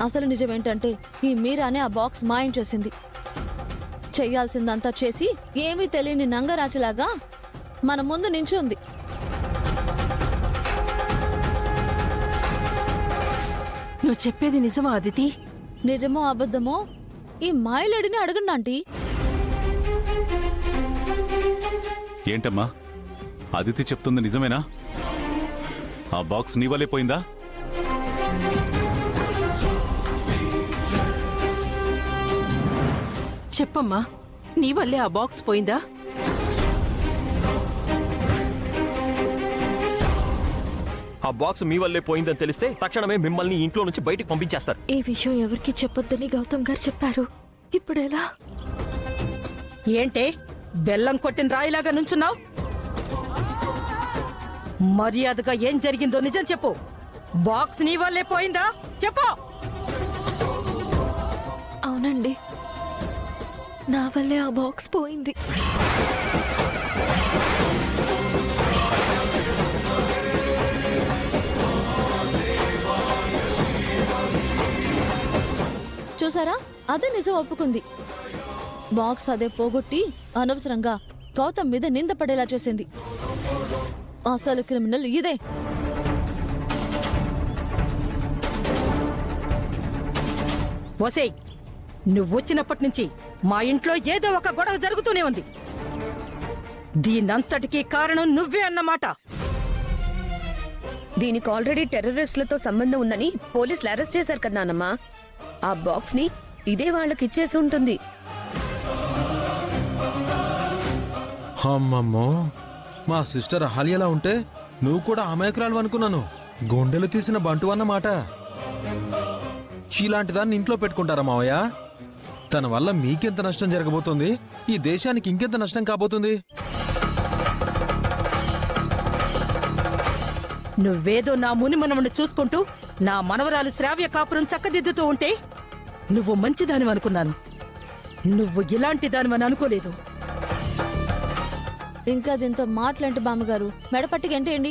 అసలు నిజమేంటంటే ఈ మీరానే ఆ బాక్స్ మాయించేసింది. చెయ్యాల్సిందంతా చేసి ఏమీ తెలియని నంగరాజులాగా మన ముందు నించుంది. నువ్వు చెప్పేది నిజమా అదితి? నిజమో అబద్ధమో ఈ మాయలేడిని అడగండి ఆంటీ. ఏంటమ్మా, అదితి చెప్తుంది నిజమేనా? ఆ బాక్స్ నీ వల్లే పోయిందా? చెప్పమ్మా, నీ వల్లే ఆ బాక్స్ పోయిందా? ఆ బాక్స్ మీ వల్లే పోయిందని తెలిస్తే తక్షణమే మిమ్మల్ని ఇంట్లో నుంచి బయటికి పంపించేస్తారు. ఈ విషయం ఎవరికి చెప్పొద్దని గౌతమ్ గారు చెప్పారు. ఇప్పుడెలా? ఏంటే బెల్లం కొట్టిన రాయిలాగా నుంచున్నావు? మర్యాదగా ఏం జరిగిందో నిజం చెప్పు. బాక్స్ నీ వల్లే పోయిందా? చెప్పు. అవునండి, నా వల్లే ఆ బాక్స్ పోయింది. చూసారా, అదే నిజం ఒప్పుకుంది. బాక్స్ అదే పోగొట్టి అనవసరంగా గౌతమ్ మీద నింద పడేలా చేసింది. అసలు క్రిమినల్ ఇదే. ఓసేయ్, నువ్వు వచ్చినప్పటి నుంచి మా ఇంట్లో ఏదో ఒక గొడవ జరుగుతూనే ఉంది. దీనంతటికీ కారణం నువ్వే అన్నమాట. దీనికి ఆల్రెడీ టెర్రరిస్టులతో సంబంధం ఉందని పోలీసులు అరెస్ట్ చేశారు కదా నాన్నమ్మా. ఆ బాక్స్ ని ఇదే వాళ్ళకి ఇచ్చేసి ఉంటుంది. అమ్మమ్మో, మా సిస్టర్ అహల్యలా ఉంటే నువ్వు కూడా అమాయకురాలు అనుకున్నాను. గుండెలు తీసిన బంటు అన్నమాట. ఇలాంటి దాన్ని ఇంట్లో పెట్టుకుంటారా మావయ్య? తన వల్ల మీకెంత నష్టం జరగబోతుంది, ఈ దేశానికి ఇంకెంత నష్టం కాబోతుంది. నువ్వేదో నా ముని మనవను చూసుకుంటూ నా మనవరాలు శ్రావ్య కాపురం చక్కదిద్దుతూ ఉంటే నువ్వు మంచిదాని అనుకున్నాను. నువ్వు ఇలాంటి దానివని అనుకోలేదు. ఇంకా దీంతో మాట్లాంటి బామ్మగారు మెడపట్టికి ఎంటేయండి.